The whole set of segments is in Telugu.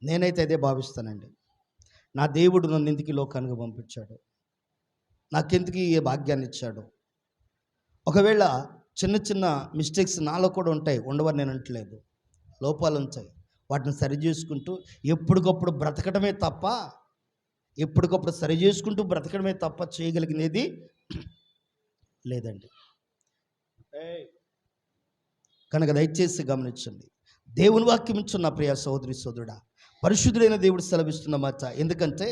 నేనైతే అదే భావిస్తానండి. నా దేవుడు నన్ను ఎందుకు ఈ లోకానికి పంపించాడు, నాకెందుకు ఈ భాగ్యాన్ని ఇచ్చాడు. ఒకవేళ చిన్న చిన్న మిస్టేక్స్ నాలో కూడా ఉంటాయి, ఉండవని నేను అంటలేదు. లోపాలు ఉంటాయి, వాటిని సరి చేసుకుంటూ ఎప్పటికప్పుడు బ్రతకడమే తప్ప, ఎప్పటికప్పుడు సరి చేసుకుంటూ బ్రతకడమే తప్ప చేయగలిగినది లేదండి. కనుక దయచేసి గమనించండి. దేవుని వాక్యం ఇచ్చిన నా ప్రియ సోదరి సోదరుడా, పరిశుద్ధుడైన దేవుడు సెలవిస్తున్న మాట. ఎందుకంటే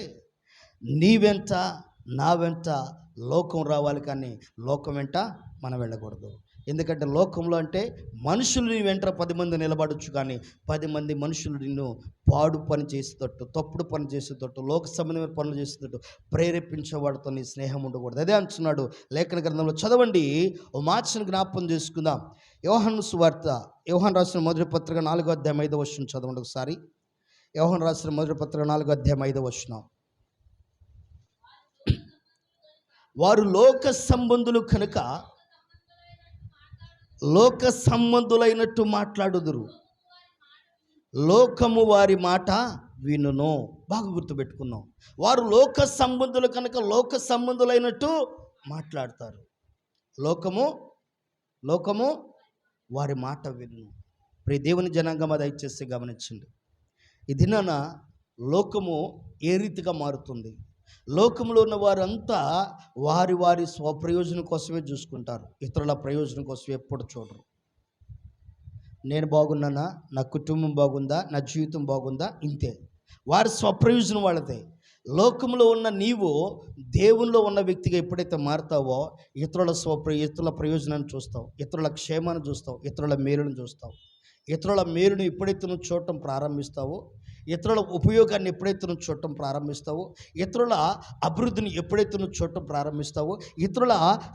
నీ వెంట నా వెంట లోకం రావాలి, కానీ లోకం వెంట మనం వెళ్ళకూడదు. ఎందుకంటే లోకంలో అంటే మనుషులు నీ వెంట 10 మంది నిలబడచ్చు, కానీ 10 మంది మనుషులు నిన్ను పాడు పని చేసేటట్టు, తప్పుడు పని చేసేటట్టు, లోక సంబంధమైన పనులు చేసేటట్టు ప్రేరేపించేవాడితో నీ స్నేహం ఉండకూడదు. అదే అంటున్నాడు లేఖన గ్రంథంలో. చదవండి, ఓ మార్చిని జ్ఞాపకం చేసుకుందాం. యోహాను సువార్త, యోహాను రాసిన మొదటి పత్రిక 4వ అధ్యాయం 5వ వచనం చదవండి ఒకసారి. యోహాను రాసిన మొదటి పత్రిక 4వ అధ్యాయం 5వ వచనం. వారు లోక సంబంధులు కనుక లోక సంబంధులైనట్టు మాట్లాడుదురు, లోకము వారి మాట వినును. బాగా గుర్తుపెట్టుకున్నాం. వారు లోక సంబంధులు కనుక లోక సంబంధులైనట్టు మాట్లాడతారు. లోకము వారి మాట వినును. ప్రియ దేవుని జనాంగం, అది దయచేసి గమనించండి. ఈ దినాన లోకము ఏ రీతిగా మారుతుంది. లోకంలో ఉన్న వారంతా వారి వారి స్వప్రయోజనం కోసమే చూసుకుంటారు, ఇతరుల ప్రయోజనం కోసం ఎప్పుడు చూడరు. నేను బాగున్నానా, నా కుటుంబం బాగుందా, నా జీవితం బాగుందా, ఇంతే. వారి స్వప్రయోజనం వాళ్ళదే. లోకంలో ఉన్న నీవు దేవునిలో ఉన్న వ్యక్తిగా ఎప్పుడైతే మారుతావో ఇతరుల ప్రయోజనాన్ని చూస్తావు, ఇతరుల క్షేమాన్ని చూస్తావు, ఇతరుల మేలును చూస్తావు. ఇతరుల మేలును ఎప్పుడైతే నువ్వు చూడటం ప్రారంభిస్తావో, ఇతరుల ఉపయోగాన్ని ఎప్పుడైతే నువ్వు చూడటం ప్రారంభిస్తావో, ఇతరుల అభివృద్ధిని ఎప్పుడైతే నువ్వు చూడటం ప్రారంభిస్తావో, ఇతరుల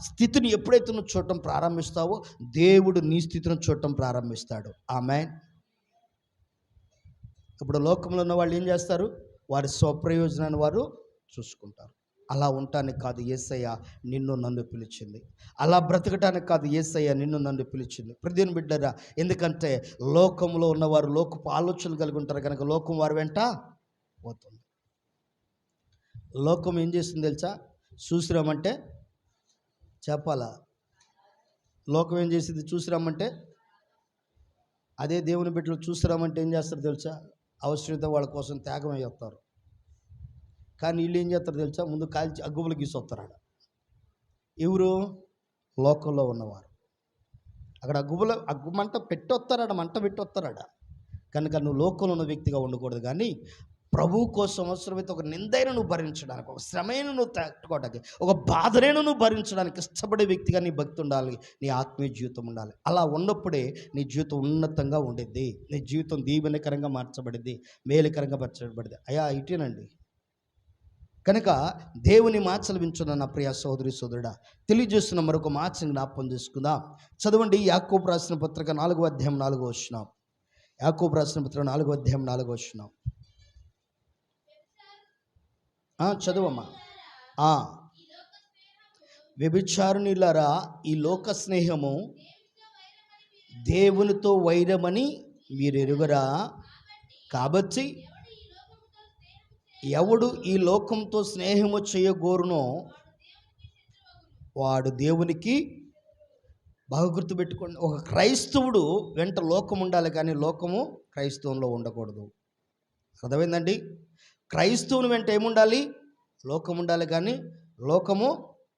స్థితిని ఎప్పుడైతే నువ్వు చూడటం ప్రారంభిస్తావో, దేవుడు నీ స్థితిని చూడటం ప్రారంభిస్తాడు. ఆమేన్. ఇప్పుడు లోకంలో ఉన్న వాళ్ళు ఏం చేస్తారు? వారి స్వప్రయోజనాన్ని వారు చూసుకుంటారు. అలా ఉండటానికి కాదు యేసయ్య నిన్ను నన్ను పిలిచింది. అలా బ్రతకటానికి కాదు యేసయ్య నిన్ను నన్ను పిలిచింది. ప్రతిదిన బిడ్డరా, ఎందుకంటే లోకంలో ఉన్నవారు లోకపు ఆలోచనలు కలిగి ఉంటారు కనుక లోకం వారి వెంట పోతుంది. లోకం ఏం చేస్తుంది తెలుసా? చూసిరామంటే చెప్పాలా? లోకం ఏం చేసింది? చూసిరామంటే. అదే దేవుని బిడ్డలు చూసిరామంటే ఏం చేస్తారు తెలుసా? అవసరమైతే వాళ్ళ కోసం త్యాగమై వస్తారు. కానీ వీళ్ళు ఏం చేస్తారు తెలుసా? ముందు కాల్చి అగ్గుబులు గీసొస్తారు. ఎవరు? లోకంలో ఉన్నవారు. అక్కడ అగ్గుమంట పెట్టొస్తారాడ, మంట పెట్టొస్తారాడ. కనుక నువ్వు లోకంలో ఉన్న వ్యక్తిగా ఉండకూడదు, కానీ ప్రభువు కోసం అవసరమైతే ఒక నిందైన నువ్వు భరించడానికి, ఒక శ్రమైన నువ్వు తట్టుకోవడానికి, ఒక బాధనైనా నువ్వు భరించడానికి ఇష్టపడే వ్యక్తిగా నీ భక్తి ఉండాలి, నీ ఆత్మీయ జీవితం ఉండాలి. అలా ఉన్నప్పుడే నీ జీవితం ఉన్నతంగా ఉండిద్ది, నీ జీవితం దీవెనకరంగా మార్చబడింది, మేలుకరంగా మార్చబడింది. అయ్యా ఇటేనండి. కనుక దేవుని మాటలు వింటున్న నా ప్రియ సోదరి సోదరుడా, తెలియజేస్తున్న మరొక మాటను జ్ఞాపకం చేసుకుందాం. చదవండి, యాకోబు రాసిన పత్రిక 4వ అధ్యాయం 4వ వచనం. యాకోబు రాసిన పత్రిక 4వ అధ్యాయం 4వ వచనం. చదువమ్మా. వ్యభిచారునిలారా, ఈ లోక స్నేహము దేవునితో వైరమని మీరు ఎరుగరా? కాబట్టి ఎవడు ఈ లోకంతో స్నేహము చేయగోరునో వాడు దేవునికి, బాగా గుర్తుపెట్టుకోండి, ఒక క్రైస్తవుడు వెంట లోకం ఉండాలి, కానీ లోకము క్రైస్తవంలో ఉండకూడదు. అర్థమైందండి? క్రైస్తవుని వెంట ఏముండాలి? లోకం ఉండాలి, కానీ లోకము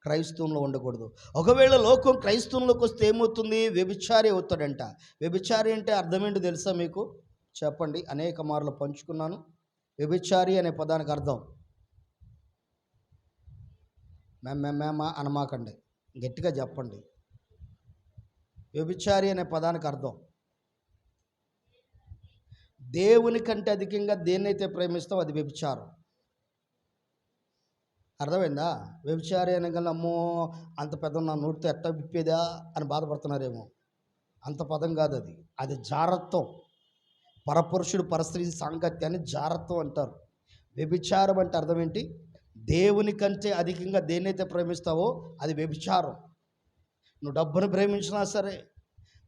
క్రైస్తవంలో ఉండకూడదు. ఒకవేళ లోకం క్రైస్తవంలోకి వస్తే ఏమవుతుంది? వ్యభిచారి అవుతాడంట. వ్యభిచారి అంటే అర్థం ఏంటి తెలుసా మీకు? చెప్పండి. అనేక మార్లు పంచుకున్నాను. వ్యభిచారి అనే పదానికి అర్థం మేమ అనమాకండి, గట్టిగా చెప్పండి. వ్యభిచారి అనే పదానికి అర్థం దేవుని కంటే అధికంగా దేన్నైతే ప్రేమిస్తాం అది వ్యభిచారం. అర్థమైందా? వ్యభిచారి అనగల అమ్మో అంత పెద్ద నా నోటితో ఎట్ట విప్పేదా అని బాధపడుతున్నారేమో. అంత పదం కాదు అది. అది జారత్వం. పరపురుషుడు పరస్త్రీ సాంగత్యాన్ని జారత్వం అంటారు. వ్యభిచారం అంటే అర్థం ఏంటి? దేవుని కంటే అధికంగా దేన్నైతే ప్రేమిస్తావో అది వ్యభిచారం. నువ్వు డబ్బును ప్రేమించినా సరే,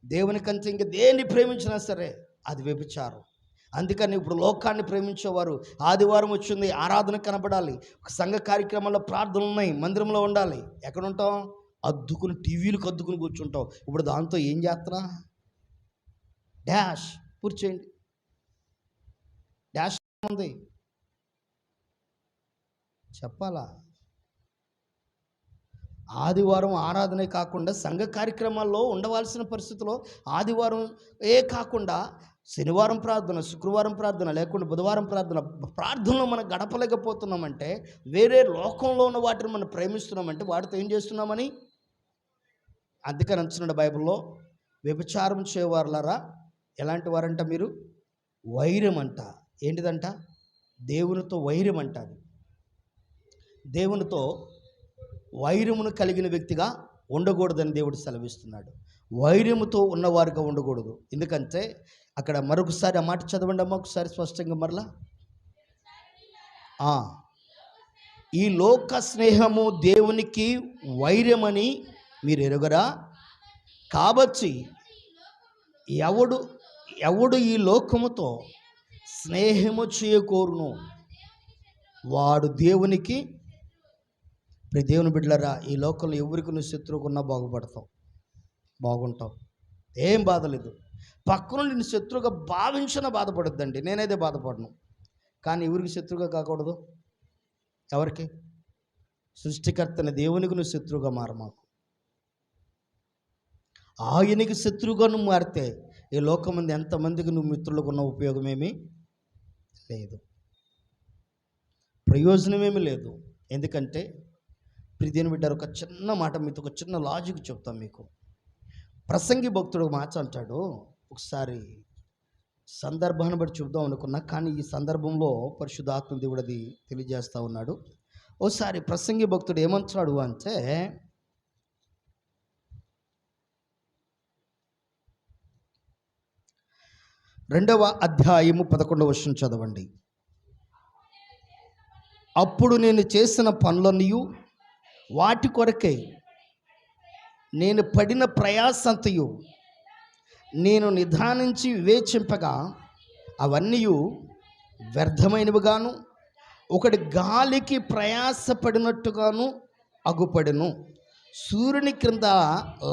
దేవుని కంటే ఇంకా దేన్ని ప్రేమించినా సరే అది వ్యభిచారం. అందుకని ఇప్పుడు లోకాన్ని ప్రేమించేవారు ఆదివారం వచ్చింది, ఆరాధన కనబడాలి, సంఘ కార్యక్రమాల్లో ప్రార్థనలు ఉన్నాయి, మందిరంలో ఉండాలి. ఎక్కడ ఉంటాం? అద్దుకుని, టీవీలకు అద్దుకుని కూర్చుంటాం. ఇప్పుడు దాంతో ఏం చేస్తున్నా? డాష్ పూర్తి చేయండి. డాష్ ఉంది చెప్పాలా? ఆదివారం ఆరాధనే కాకుండా సంఘ కార్యక్రమాల్లో ఉండవలసిన పరిస్థితిలో ఆదివారం కాకుండా శనివారం ప్రార్థన, శుక్రవారం ప్రార్థన, లేకుండా బుధవారం ప్రార్థనలో మనం గడపలేకపోతున్నామంటే, వేరే లోకంలో ఉన్న వాటిని మనం ప్రేమిస్తున్నామంటే వాటితో ఏం చేస్తున్నామని. అందుకని అంటున్నాడు బైబిల్లో, వ్యభిచారం చేయవారులారా ఎలాంటి వారంట మీరు? వైరం అంట. ఏంటిదంట? దేవునితో వైరం అంట. అది దేవునితో వైరమును కలిగిన వ్యక్తిగా ఉండకూడదని దేవుడు సెలవిస్తున్నాడు. వైరముతో ఉన్నవారుగా ఉండకూడదు. ఎందుకంటే అక్కడ మరొకసారి ఆ మాట చదవండి అమ్మ, ఒకసారి స్పష్టంగా మరలా. ఈ లోక స్నేహము దేవునికి వైరమని మీరు ఎరుగరా? కాబట్టి ఎవడు ఈ లోకముతో స్నేహము చేయకూరును వాడు దేవునికి. దేవుని బిడ్డలారా, ఈ లోకంలో ఎవరికి నువ్వు శత్రువుకున్నా బాగుంటావు, ఏం బాధ లేదు. పక్కన నేను శత్రువుగా భావించినా బాధపడొద్దండి, నేనైతే బాధపడను. కానీ ఎవరికి శత్రువుగా కాకూడదు? ఎవరికి? సృష్టికర్తని దేవునికి నువ్వు శత్రువుగా మాకు. ఆయనకి శత్రువుగా నువ్వు మారితే ఈ లోకం మంది ఎంతమందికి నువ్వు మిత్రులకు ఉన్న ఉపయోగమేమీ లేదు, ప్రయోజనమేమీ లేదు. ఎందుకంటే ప్రియదేవుని బిడ్డారు, ఒక చిన్న మాట మీతో, ఒక చిన్న లాజిక్ చెప్తాను మీకు. ప్రసంగి భక్తుడు మాట అంటాడు, ఒకసారి సందర్భాన్ని బట్టి చూద్దాం అనుకున్నా, కానీ ఈ సందర్భంలో పరిశుద్ధాత్మ దేవుడు అది తెలియజేస్తూ ఉన్నాడు. ఓసారి ప్రసంగి భక్తుడు ఏమంటున్నాడు అంటే, 2వ అధ్యాయము 11వ వచనం చదవండి. అప్పుడు నేను చేసిన పనులన్నీ వాటి కొరకై నేను పడిన ప్రయాసంతయు నేను నిదానించి వివేచింపగా అవన్నీ వ్యర్థమైనవిగాను, ఒకటి గాలికి ప్రయాసపడినట్టుగాను అగుపడెను. సూర్యుని క్రింద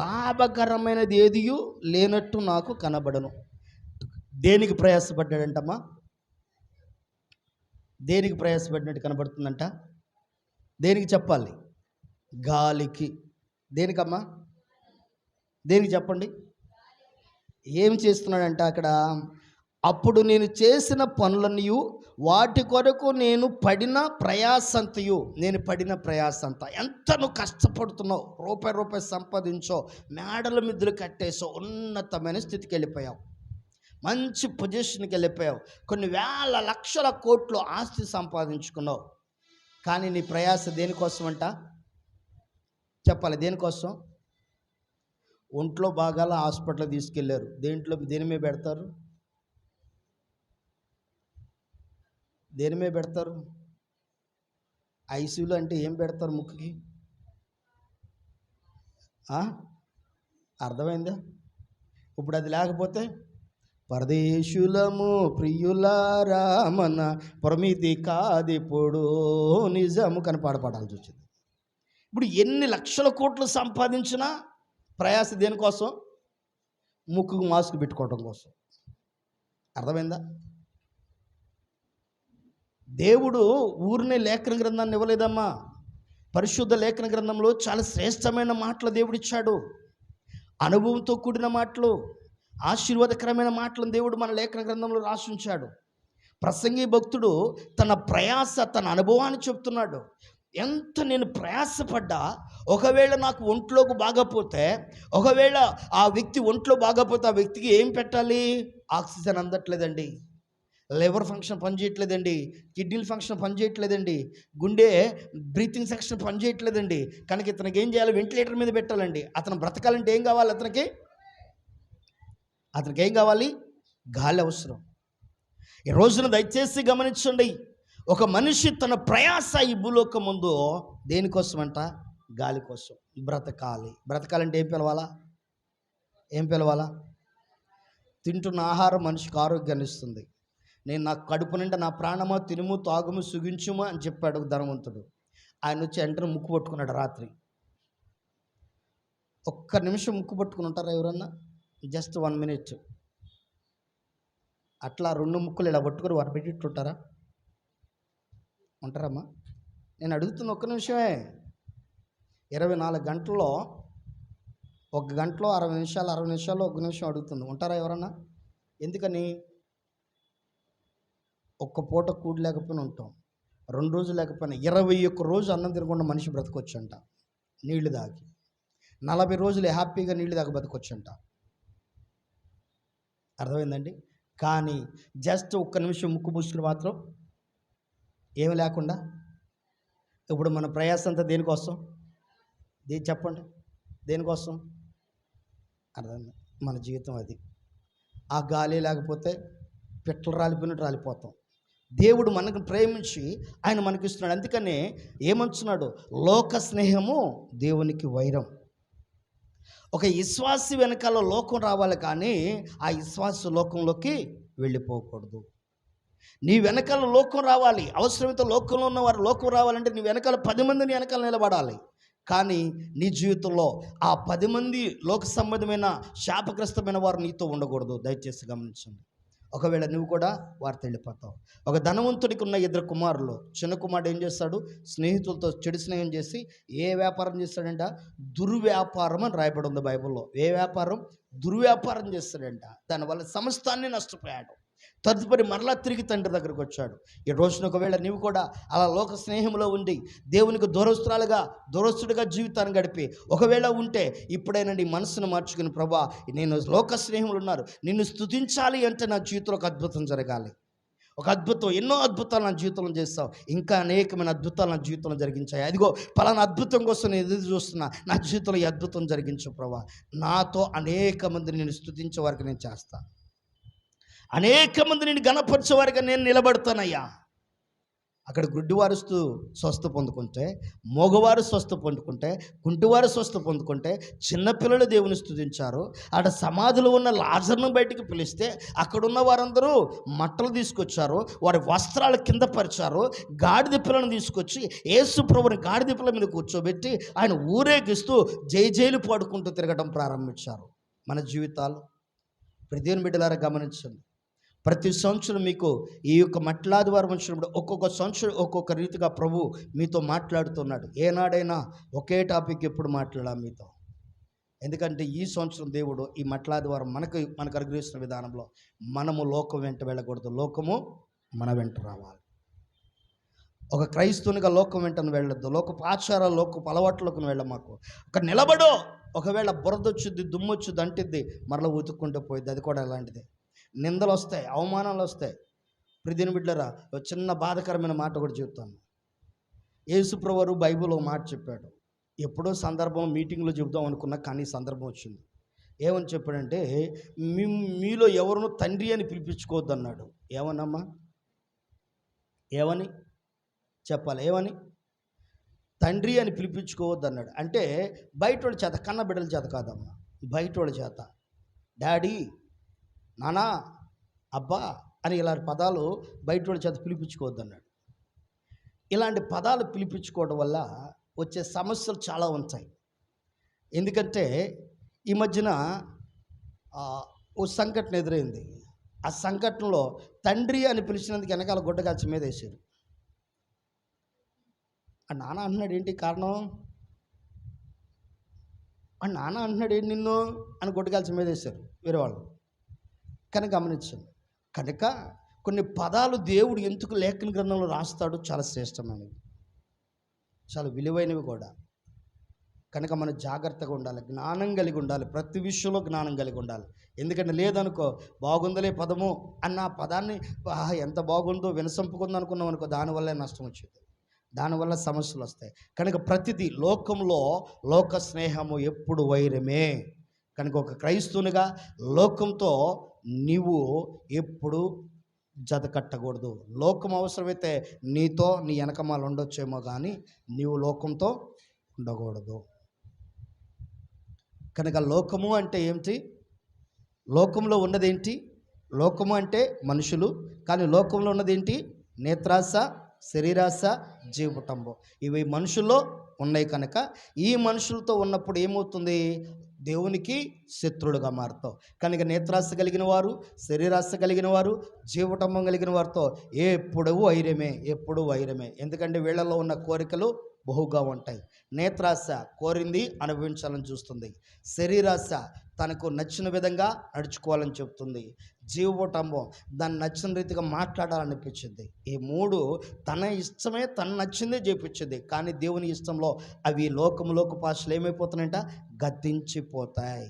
లాభకరమైనది ఏదియు లేనట్టు నాకు కనబడను. దేనికి ప్రయాసపడ్డాడంటమ్మా? దేనికి ప్రయాసపడినట్టు కనబడుతుందంట? దేనికి చెప్పాలి? గాలికి. దేనికమ్మా? దేనికి చెప్పండి? ఏం చేస్తున్నాడంట అక్కడ? అప్పుడు నేను చేసిన పనులన్నీ వాటి కొరకు నేను పడిన ప్రయాసంతయు, ఎంత నువ్వు కష్టపడుతున్నావు, రూపాయి సంపాదించో, మేడల మిద్దులు కట్టేసో, ఉన్నతమైన స్థితికి వెళ్ళిపోయావు, మంచి పొజిషన్కి వెళ్ళిపోయావు, కొన్ని వేల లక్షల కోట్లు ఆస్తి సంపాదించుకున్నావు. కానీ నీ ప్రయాస దేనికోసం అంట? చెప్పాలి, దేనికోసం? ఒంట్లో బాగాల హాస్పిటల్ తీసుకెళ్ళారు, దేని మీద పెడతారు? దేని మీద పెడతారు? ఐసీయూలో అంటే ఏం పెడతారు ముక్కుకి? అర్థమైందా? ఇప్పుడు అది లేకపోతే పరదేశులము ప్రియులారా మన ప్రమితి కాదిప్పుడు నిజము కని పాడాల్సి వచ్చింది. ఇప్పుడు ఎన్ని లక్షల కోట్లు సంపాదించినా ప్రయాస దేనికోసం? ముక్కుకు మాస్క్ పెట్టుకోవడం కోసం. అర్థమైందా? దేవుడు ఊరినే లేఖన గ్రంథాన్ని ఇవ్వలేదమ్మా. పరిశుద్ధ లేఖన గ్రంథంలో చాలా శ్రేష్టమైన మాటలు దేవుడు ఇచ్చాడు, అనుభవంతో కూడిన మాటలు, ఆశీర్వాదకరమైన మాటలను దేవుడు మన లేఖన గ్రంథంలో రాసి ఉంచాడు. ప్రసంగి భక్తుడు తన ప్రయాస, తన అనుభవాన్ని చెప్తున్నాడు. ఎంత నేను ప్రయాసపడ్డా, ఒకవేళ నాకు ఒంట్లోకి బాగపోతే, ఒకవేళ ఆ వ్యక్తి ఒంట్లో బాగపోతే ఆ వ్యక్తికి ఏం పెట్టాలి? ఆక్సిజన్ అందట్లేదండి, లివర్ ఫంక్షన్ పనిచేయట్లేదండి, కిడ్నీల ఫంక్షన్ పనిచేయట్లేదండి, గుండె బ్రీతింగ్ సెక్షన్ పనిచేయట్లేదండి. కనుక ఇతనికి ఏం చేయాలి? వెంటిలేటర్ మీద పెట్టాలండి. అతను బ్రతకాలంటే ఏం కావాలి? అతనికి ఏం కావాలి? గాలి అవసరం. ఈ రోజున దయచేసి గమనించండి, ఒక మనిషి తన ప్రయాస ఈ భూలోకం ముందు దేనికోసం అంట? గాలి కోసం. బ్రతకాలంటే ఏం పిలవాలా? తింటున్న ఆహారం మనిషికి ఆరోగ్యాన్ని ఇస్తుంది, నేను నా కడుపు నిండా నా ప్రాణమా తినుము తాగుము సుగించుము అని చెప్పాడు ఒక ధనవంతుడు. ఆయన వచ్చి వెంటనే ముక్కు పట్టుకున్నాడు రాత్రి. ఒక్క నిమిషం ముక్కు పట్టుకుని ఉంటారా ఎవరన్నా? Just 1 minute. అట్లా 2 ముక్కులు ఇలా పట్టుకొని వరపెట్టిట్టుంటారా? ఉంటారమ్మా? నేను అడుగుతున్న ఒక్క నిమిషమే. 24 గంటల్లో 1 గంటలో 60 నిమిషాలు, 60 నిమిషాల్లో 1 నిమిషం అడుగుతుంది. ఉంటారా ఎవరన్నా? ఎందుకని? ఒక్క పూట కూడి లేకపోయినా ఉంటాం, 2 రోజులు లేకపోయినా 21 రోజు అన్నం తినకుండా మనిషి బ్రతకొచ్చంట నీళ్లు తాగి. 40 రోజులు హ్యాపీగా నీళ్లు తాగి బతకొచ్చంట. అర్థమైందండి? కానీ జస్ట్ ఒక్క నిమిషం ముక్కు పూసుకుని మాత్రం ఏమి లేకుండా. ఇప్పుడు మన ప్రయాస అంతా దేనికోసం? చెప్పండి, దేనికోసం? అర్థమైంది? మన జీవితం అది. ఆ గాలి లేకపోతే పిట్టలు రాలిపోయినట్టు రాలిపోతాం. దేవుడు మనకు ప్రేమించి ఆయన మనకిస్తున్నాడు. అందుకనే ఏమంటున్నాడు? లోక స్నేహము దేవునికి వైరం. ఒక విశ్వాసి వెనకాల లోకం రావాలి, కానీ ఆ విశ్వాస లోకంలోకి వెళ్ళిపోకూడదు. నీ వెనకాల లోకం రావాలి. అవసరమైతే లోకంలో ఉన్నవారు లోకం రావాలంటే నీ వెనకాల 10 మంది నీ వెనకాల నిలబడాలి. కానీ నీ జీవితంలో ఆ 10 మంది లోక సంబంధమైన శాపగ్రస్తమైన వారు నీతో ఉండకూడదు. దయచేసి గమనించండి. ఒకవేళ నువ్వు కూడా వారితో వెళ్ళిపోతావు. ఒక ధనవంతుడికి ఉన్న 2 కుమారులు. చిన్న కుమారుడు ఏం చేస్తాడు? స్నేహితులతో చెడు స్నేహం చేసి ఏ వ్యాపారం చేస్తాడంట? దుర్వ్యాపారం అని రాయబడి ఉంది బైబిల్లో. ఏ వ్యాపారం? దుర్వ్యాపారం చేస్తాడంట. దానివల్ల సమస్తాన్ని నష్టపోయాడు. తదుపరి మరలా తిరిగి తండ్రి దగ్గరకు వచ్చాడు. ఈ రోజున ఒకవేళ నీవు కూడా అలా లోక స్నేహంలో ఉండి దేవునికి దూరస్తుడిగా జీవితాన్ని గడిపి ఒకవేళ ఉంటే ఇప్పుడైనా నీ మనసును మార్చుకుని, ప్రభా నేను లోక స్నేహంలో ఉన్నారు, నిన్ను స్తుతించాలి అంటే నా జీవితంలో ఒక అద్భుతం జరగాలి. ఒక అద్భుతం, ఎన్నో అద్భుతాలు నా జీవితంలో చేస్తావు, ఇంకా అనేకమైన అద్భుతాలు నా జీవితంలో జరిగించాయి. అదిగో పలానా అద్భుతం కోసం నేను ఎదురు చూస్తున్నా, నా జీవితంలో ఈ అద్భుతం జరిగించు ప్రభా. నాతో అనేక మందిని నేను స్తుతించే వారికి నేను చేస్తాను. అనేక మంది నేను గణపరిచేవారిగా నేను నిలబడతానయ్యా. అక్కడ గుడ్డివారు స్వస్థ పొందుకుంటే, మగవారు స్వస్థ పొందుకుంటే, కుంటివారు స్వస్థ పొందుకుంటే, చిన్నపిల్లలు దేవుని స్తుతించారు. అక్కడ సమాధిలో ఉన్న లాజర్ను బయటికి పిలిస్తే అక్కడున్న వారందరూ మట్టలు తీసుకొచ్చారు, వారి వస్త్రాలు కింద పరిచారు. గాడిద పిల్లను తీసుకొచ్చి యేసు ప్రభుని గాడిద పిల్ల మీద కూర్చోబెట్టి ఆయన ఊరేగిస్తూ జైలు పాడుకుంటూ తిరగడం ప్రారంభించారు. మన జీవితాలు దేవుని బిడ్డలారా గమనించండి. ప్రతి సంవత్సరం మీకు ఈ యొక్క మట్లాదివారం వచ్చినప్పుడు ఒక్కొక్క సంవత్సరం ఒక్కొక్క రీతిగా ప్రభు మీతో మాట్లాడుతున్నాడు. ఏనాడైనా ఒకే టాపిక్ ఎప్పుడు మాట్లాడాలి మీతో? ఎందుకంటే ఈ సంవత్సరం దేవుడు ఈ మట్లాదివారం మనకు అనుగ్రహిస్తున్న విధానంలో మనము లోకం వెంట వెళ్ళకూడదు, లోకము మన వెంట రావాలి. ఒక క్రైస్తవునిగా లోకం వెంటను వెళ్ళొద్దు. లోకపు ఆచారాలు, లోకపు అలవాట్లకు వెళ్ళమాకు. ఒక నిలబడో, ఒకవేళ బురద వచ్చుద్ది, దుమ్ము వచ్చుద్ది, అంటిద్ది, మరలా ఉతుక్కుంటూ పోయిద్ది. అది కూడా అలాంటిదే. నిందలు వస్తాయి, అవమానాలు వస్తాయి. ప్రియమైన బిడ్డలారా, ఒక చిన్న బాధకరమైన మాట కూడా చెప్తాను. యేసుప్రభువు బైబిల్లో మాట చెప్పాడు. ఎప్పుడో సందర్భం మీటింగ్లో చెబుదాం అనుకున్నా, కానీ సందర్భం వచ్చింది. ఏమని చెప్పాడంటే, మీలో ఎవరినో తండ్రి అని పిలిపించుకోవద్దు అన్నాడు. ఏమన్నమ్మా? ఏమని చెప్పాలి? ఏమని? తండ్రి అని పిలిపించుకోవద్దు అన్నాడు. అంటే బయట వాళ్ళ చేత, కన్న బిడ్డల చేత కాదమ్మా, బయట వాళ్ళ చేత డాడీ, నానా, అబ్బా అని ఇలాంటి పదాలు బయట వాళ్ళ చేత పిలిపించుకోవద్దు అన్నాడు. ఇలాంటి పదాలు పిలిపించుకోవడం వల్ల వచ్చే సమస్యలు చాలా ఉంటాయి. ఎందుకంటే ఈ మధ్యన ఓ సంఘటన ఎదురైంది. ఆ సంఘటనలో తండ్రి అని పిలిచినందుకు వెనకాల గుడ్డగాల్చి మీద వేసారు. ఆ నాన్న అంటున్నాడు, ఏంటి కారణం? ఆ నాన్న అంటున్నాడు, ఏంటి నిన్ను అని గుడ్డగాల్చి మీద వేశారు వేరే వాళ్ళు. కనుక గమనించండి. కనుక కొన్ని పదాలు దేవుడు ఎందుకు లేఖన గ్రంథంలో రాస్తాడు? చాలా శ్రేష్టమైనవి, చాలా విలువైనవి కూడా. కనుక మనం జాగ్రత్తగా ఉండాలి, జ్ఞానం కలిగి ఉండాలి, ప్రతి విషయంలో జ్ఞానం కలిగి ఉండాలి. ఎందుకంటే లేదనుకో, బాగుందలే పదము అన్న పదాన్ని ఎంత బాగుందో వినసంపుకుంది అనుకున్నాం అనుకో, దానివల్లే నష్టం వచ్చింది, దానివల్ల సమస్యలు వస్తాయి. కనుక ప్రతిదీ లోకంలో లోక స్నేహము ఎప్పుడు వైరమే. కనుక ఒక క్రైస్తవునిగా లోకంతో నీవు ఎప్పుడు జత కట్టకూడదు. లోకం అవసరమైతే నీతో నీ వెనకమాల ఉండొచ్చేమో, కానీ నీవు లోకంతో ఉండకూడదు. కనుక లోకము అంటే ఏమిటి? లోకంలో ఉన్నదేంటి? లోకము అంటే మనుషులు, కానీ లోకంలో ఉన్నది ఏంటి? నేత్రాశ, శరీరాశ, జీవటంబం. ఇవి మనుషుల్లో ఉన్నాయి కనుక ఈ మనుషులతో ఉన్నప్పుడు ఏమవుతుంది? దేవునికి శత్రుడుగా మారుతావు కనుక నేత్రాశ కలిగిన వారు, శరీరాశ కలిగిన వారు, జీవటంబం కలిగిన వారితో ఎప్పుడు వైరమే, ఎప్పుడు వైరమే. ఎందుకంటే వీళ్ళలో ఉన్న కోరికలు బహుగా ఉంటాయి. నేత్రాశ కోరింది అనుభవించాలని చూస్తుంది. శరీరాశ తనకు నచ్చిన విధంగా నడుచుకోవాలని చెప్తుంది. జీవటంబం దాన్ని నచ్చిన రీతిగా మాట్లాడాలనిపించింది. ఈ మూడు తన ఇష్టమే, తన నచ్చిందే చేపించింది. కానీ దేవుని ఇష్టంలో అవి లోక భాషలు ఏమైపోతున్నాయంట? గతించిపోతాయి.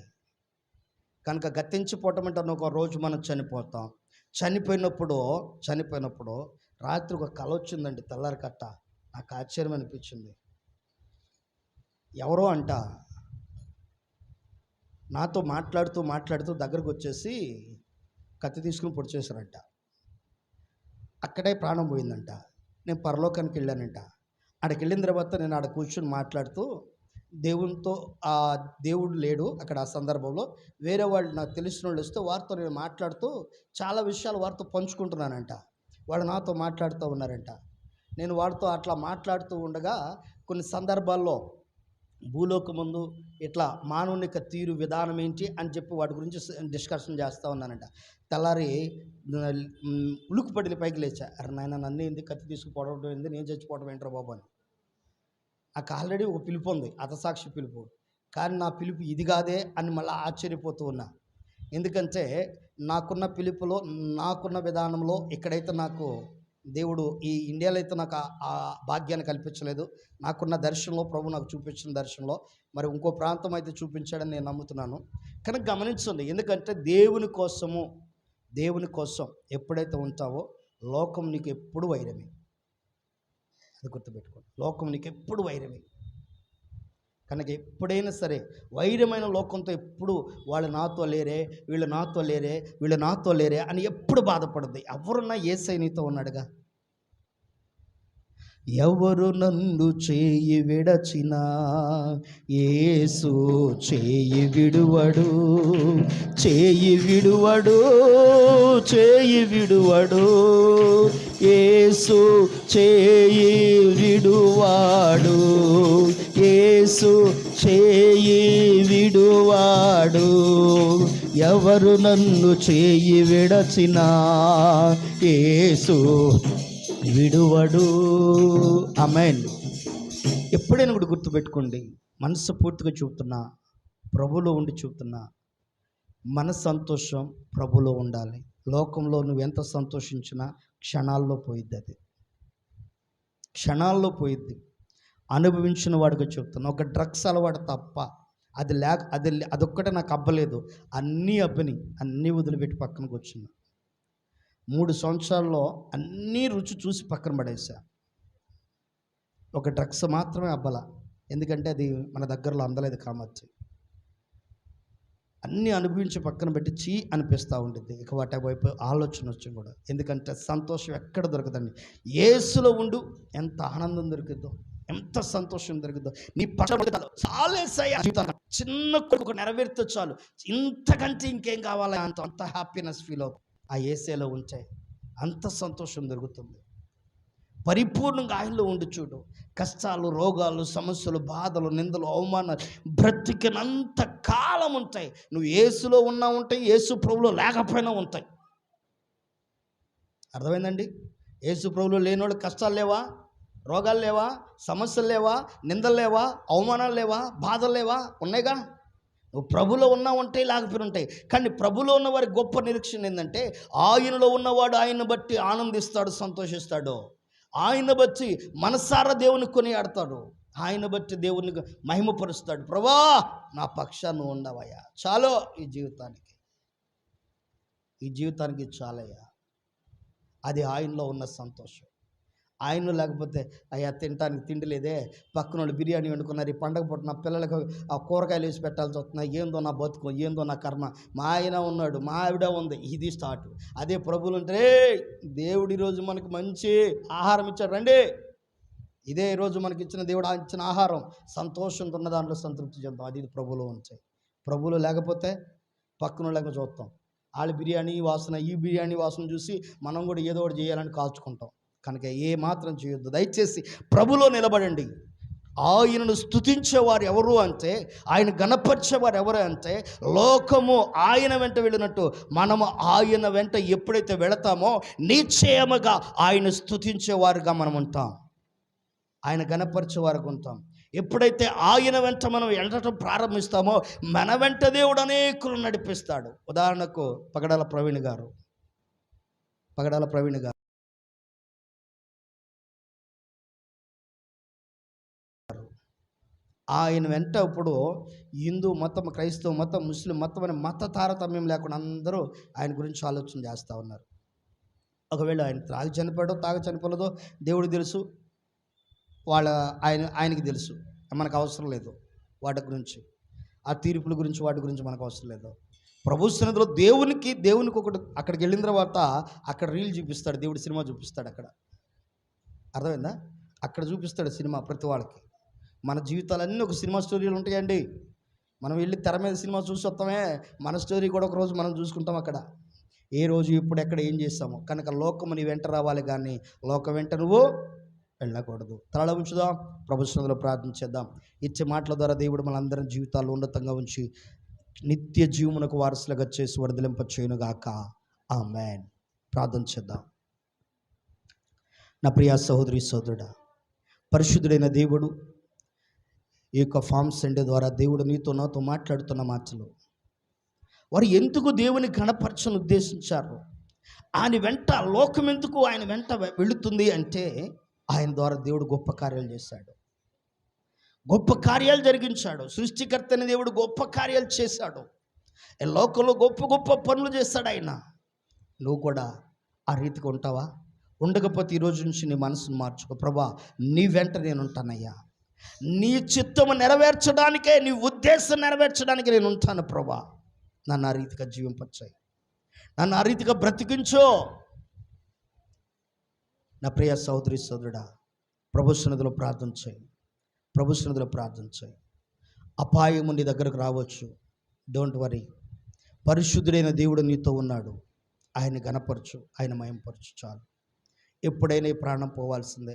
కనుక గతించిపోవటం అంటే ఒక రోజు మనం చనిపోతాం. చనిపోయినప్పుడు రాత్రి ఒక కల వచ్చిందండి, తెల్లారి కట్ట. నాకు ఆశ్చర్యం అనిపించింది. ఎవరో అంట నాతో మాట్లాడుతూ దగ్గరకు వచ్చేసి కత్తి తీసుకుని పొడిచేశారంట. అక్కడే ప్రాణం పోయిందంట. నేను పరలోకానికి వెళ్ళానంట. అక్కడికి వెళ్ళిన తర్వాత నేను ఆడ కూర్చొని మాట్లాడుతూ దేవునితో, ఆ దేవుడు లేడు అక్కడ ఆ సందర్భంలో, వేరే వాళ్ళు నాకు తెలిసిన వాళ్ళు వస్తే వారితో నేను మాట్లాడుతూ చాలా విషయాలు వారితో పంచుకుంటున్నానంట. వాళ్ళు నాతో మాట్లాడుతూ ఉన్నారంట. నేను వాడితో అట్లా మాట్లాడుతూ ఉండగా కొన్ని సందర్భాల్లో భూలోకమందు ఇట్లా మానవుని యొక్క తీరు విధానం ఏంటి అని చెప్పి వాటి గురించి డిస్కషన్ చేస్తూ ఉన్నానంట. తెల్లారి ఉలుకుపడిన పైకి లేచా. అరే నాయన, నన్ను ఎందుకు కత్తి తీసుకుపోవడం ఏంది, నేను చచ్చిపోవడం ఏంట్రా బాబు అని. నాకు ఆల్రెడీ ఒక పిలుపు ఉంది, అతసాక్షి పిలుపు. కానీ నా పిలుపు ఇది కాదే అని మళ్ళీ ఆశ్చర్యపోతూ ఉన్నా. ఎందుకంటే నాకున్న పిలుపులో, నాకున్న విధానంలో ఇక్కడైతే నాకు దేవుడు ఈ ఇండియాలో అయితే నాకు ఆ భాగ్యాన్ని కల్పించలేదు. నాకున్న దర్శనంలో, ప్రభు నాకు చూపించిన దర్శనంలో మరి ఇంకో ప్రాంతం అయితే చూపించాడని నేను నమ్ముతున్నాను. కనుక గమనించండి, ఎందుకంటే దేవుని కోసం ఎప్పుడైతే ఉంటావో లోకం నీకు ఎప్పుడు వైరమే. అది గుర్తుపెట్టుకోండి, లోకం నీకు ఎప్పుడు వైరమే. కనుక ఎప్పుడైనా సరే వైరమైన లోకంతో ఎప్పుడు వాళ్ళు నాతో లేరే, వీళ్ళు నాతో లేరే అని ఎప్పుడు బాధపడద్దు. ఎవరున్నా యేసయ్య నీతో ఉన్నాడుగా. ఎవరు నన్ను చేయి విడచినా యేసు చేయి విడువడు, యేసు చేయి విడువాడు, యేసు చేయి విడువాడు. ఎవరు నన్ను చేయి విడచినా యేసు విడువడు. ఆమేన్. ఎప్పుడైనా కూడా గుర్తుపెట్టుకోండి, మనసు పూర్తిగా చూపుతున్నా, ప్రభులో ఉండి చూపుతున్నా, మన సంతోషం ప్రభులో ఉండాలి. లోకంలో నువ్వు ఎంత సంతోషించినా క్షణాల్లో పోయిద్ది. అది క్షణాల్లో పోయిద్ది. అనుభవించిన వాడిగా చెప్తున్నా. ఒక డ్రగ్స్ అలవాటు తప్ప అదొక్కటే నాకు అబ్బలేదు. అన్నీ వదిలిపెట్టి పక్కన కూర్చున్నా. 3 సంవత్సరాల్లో అన్నీ రుచి చూసి పక్కన పడేసా. ఒక డ్రగ్స్ మాత్రమే అబ్బల, ఎందుకంటే అది మన దగ్గరలో అందలేదు కామర్చి. అన్నీ అనుభవించి పక్కన పెట్టి అనిపిస్తూ ఉంటుంది. ఇక వాటి వైపు ఆలోచన వచ్చి కూడా, ఎందుకంటే సంతోషం ఎక్కడ దొరకదండి. యేసులో ఉండు, ఎంత ఆనందం దొరికిద్దో, ఎంత సంతోషం దొరికిద్దో. నీ చాలేసయ్యా, చిన్న కొడుకు నెరవేరితే చాలు, ఇంతకంటే ఇంకేం కావాలా అంత హ్యాపీనెస్ ఫీల్ అవుతుంది. ఆ యేసేలో ఉంటే అంత సంతోషం దొరుకుతుంది. పరిపూర్ణంగా ఆయనలో ఉండి చూడు. కష్టాలు, రోగాలు, సమస్యలు, బాధలు, నిందలు, అవమానాలు బ్రతికినంత కాలం ఉంటాయి. నువ్వు యేసులో ఉన్నా ఉంటాయి, యేసు ప్రభులో లేకపోయినా ఉంటాయి. అర్థమైందండి? యేసు ప్రభులో లేనివాడు కష్టాలు లేవా, రోగాలు లేవా, సమస్యలు లేవా, నిందలు లేవా, అవమానాలు లేవా, బాధలు లేవా? ఉన్నాయిగా. నువ్వు ప్రభులో ఉన్నావంటే లేకపోయినా ఉంటాయి. కానీ ప్రభులో ఉన్నవారి గొప్ప నిరీక్షణ ఏంటంటే, ఆయనలో ఉన్నవాడు ఆయన్ని బట్టి ఆనందిస్తాడు, సంతోషిస్తాడు. ఆయన బట్టి మనసారా దేవుని కొనియాడతాడు. ఆయన బట్టి దేవుని మహిమపరుస్తాడు. ప్రభువా, నా పక్షాన్ని ఉండవయ్యా, చాలు ఈ జీవితానికి చాలయ్యా. అది ఆయనలో ఉన్న సంతోషం. ఆయన లేకపోతే అయ్యా తినటానికి తిండి లేదే, పక్కన వాళ్ళు బిర్యానీ వండుకున్నారు, ఈ పండగ పూట నా పిల్లలకు ఆ కూరగాయలు వేసి పెట్టాల్సి వస్తున్నాయి, ఏందో నా బతుకు, ఏందో నా కర్మ, మా ఆయన ఉన్నాడు, మా ఆవిడ ఉంది, ఇది స్టార్ట్. అదే ప్రభువులు అంటే, దేవుడు ఈరోజు మనకు మంచి ఆహారం ఇచ్చాడు, రండి, ఇదే ఈరోజు మనకి ఇచ్చిన దేవుడు ఇచ్చిన ఆహారం, సంతోషంతో ఉన్న దాంట్లో సంతృప్తి చెందాం. అది ప్రభువులో ఉంటాయి. ప్రభువులు లేకపోతే పక్కన లేక చూస్తాం, వాళ్ళ బిర్యానీ వాసన, ఈ బిర్యానీ వాసన చూసి మనం కూడా ఏదో ఒకటి చేయాలని కాల్చుకుంటాం. కనుక ఏ మాత్రం చేయొద్దు. దయచేసి ప్రభులో నిలబడండి. ఆయనను స్తుతించేవారు ఎవరు అంటే, ఆయన గణపరిచేవారు ఎవరు అంటే, లోకము ఆయన వెంట వెళ్ళినట్టు మనము ఆయన వెంట ఎప్పుడైతే వెళతామో నిశ్చయముగా ఆయన స్తుతించేవారుగా మనం ఉంటాం, ఆయన గణపరిచేవారుగా ఉంటాం. ఎప్పుడైతే ఆయన వెంట మనం వెళ్ళటం ప్రారంభిస్తామో మన వెంట దేవుడు అనేకులు నడిపిస్తాడు. ఉదాహరణకు పగడాల ప్రవీణ్ గారు ఆయన వెంట ఇప్పుడు హిందూ మతం, క్రైస్తవ మతం, ముస్లిం మతం అనే మత తారతమ్యం లేకుండా అందరూ ఆయన గురించి ఆలోచన చేస్తూ ఉన్నారు. ఒకవేళ ఆయన త్రాగి చనిపోయాడో తాగి చనిపోలేదో దేవుడికి తెలుసు, ఆయనకి తెలుసు. మనకు అవసరం లేదు వాటి గురించి, ఆ తీర్పుల గురించి, వాటి గురించి మనకు అవసరం లేదు. ప్రభు సన్నిధిలో దేవునికి ఒకటి అక్కడికి వెళ్ళిన తర్వాత అక్కడ రీల్ చూపిస్తాడు, దేవుడి సినిమా చూపిస్తాడు. అక్కడ అర్థమైందా? అక్కడ చూపిస్తాడు సినిమా ప్రతి వాళ్ళకి. మన జీవితాలన్నీ ఒక సినిమా స్టోరీలు ఉంటాయండి. మనం వెళ్ళి తెర మీద సినిమా చూసి వస్తామే, మన స్టోరీ కూడా ఒకరోజు మనం చూసుకుంటాం అక్కడ. ఏ రోజు ఇప్పుడు ఎక్కడ ఏం చేస్తామో. కనుక లోకము నీ వెంట రావాలి కానీ లోకం వెంట నువ్వు వెళ్ళకూడదు. తల ఉంచుదాం, ప్రభు సన్నిధిలో ప్రార్థించేద్దాం. ఇచ్చే మాటల ద్వారా దేవుడు మనందరి జీవితాలు ఉన్నతంగా ఉంచి నిత్య జీవమునకు వారసులుగా చేసి వర్ధలింప చేయునుగాక. ఆమేన్. ప్రార్థన చేద్దాం. నా ప్రియ సహోదరి సోదరుడా, పరిశుద్ధుడైన దేవుడు, ఈ యొక్క ఫామ్ సండే ద్వారా దేవుడు నీతో నాతో మాట్లాడుతున్న మాటలు, వారు ఎందుకు దేవుని గణపరచను ఉద్దేశించారు, ఆయన వెంట లోకం ఎందుకు ఆయన వెంట వెళుతుంది అంటే, ఆయన ద్వారా దేవుడు గొప్ప కార్యాలు చేశాడు, గొప్ప కార్యాలు జరిగించాడు. సృష్టికర్త అయిన దేవుడు గొప్ప కార్యాలు చేశాడు. లోకంలో గొప్ప గొప్ప పనులు చేస్తాడు ఆయన. నువ్వు కూడా ఆ రీతిగా ఉంటావా? ఉండకపోతే ఈరోజు నుంచి నీ మనసును మార్చుకో. ప్రభా, నీ వెంట నేను ఉంటానయ్యా, నీ చిత్తము నెరవేర్చడానికే, నీ ఉద్దేశం నెరవేర్చడానికి నేను ఉంటాను ప్రభా. నన్ను ఆ రీతిగా జీవింపచ్చాయి, నన్ను ఆ రీతిగా బ్రతికించో. నా ప్రియ సహోదరి సోదరుడా, ప్రభు సన్నిధిలో ప్రార్థన చేయి, ప్రభు సన్నిధిలో ప్రార్థన చేయి. అపాయము నీ దగ్గరకు రావచ్చు, డోంట్ వరీ. పరిశుద్ధుడైన దేవుడు నీతో ఉన్నాడు. ఆయన గణపరచు, ఆయన మయంపరచు, చాలు. ఎప్పుడైనా ఈ ప్రాణం పోవాల్సిందే.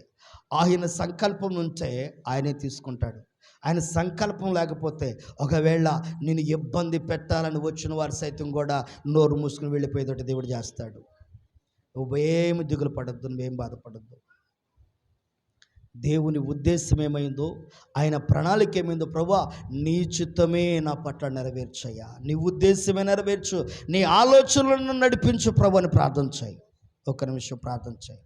ఆయన సంకల్పం నుంచే ఆయనే తీసుకుంటాడు. ఆయన సంకల్పం లేకపోతే ఒకవేళ నేను ఇబ్బంది పెట్టాలని వచ్చిన వారు సైతం కూడా నోరు మూసుకుని వెళ్ళిపోయేటట్టు దేవుడు చేస్తాడు. నువ్వేమి దిగులు పడద్దు, నువ్వేం బాధపడద్దు. దేవుని ఉద్దేశం ఏమైందో, ఆయన ప్రణాళిక ఏమైందో, ప్రభువా నీ చిత్తమే నా పట్ల నెరవేర్చయ్యా, నీ ఉద్దేశమే నెరవేర్చు, నీ ఆలోచనలను నడిపించు ప్రభు అని ప్రార్థన చేయి. ఒక్క నిమిషం ప్రార్థన చేయి.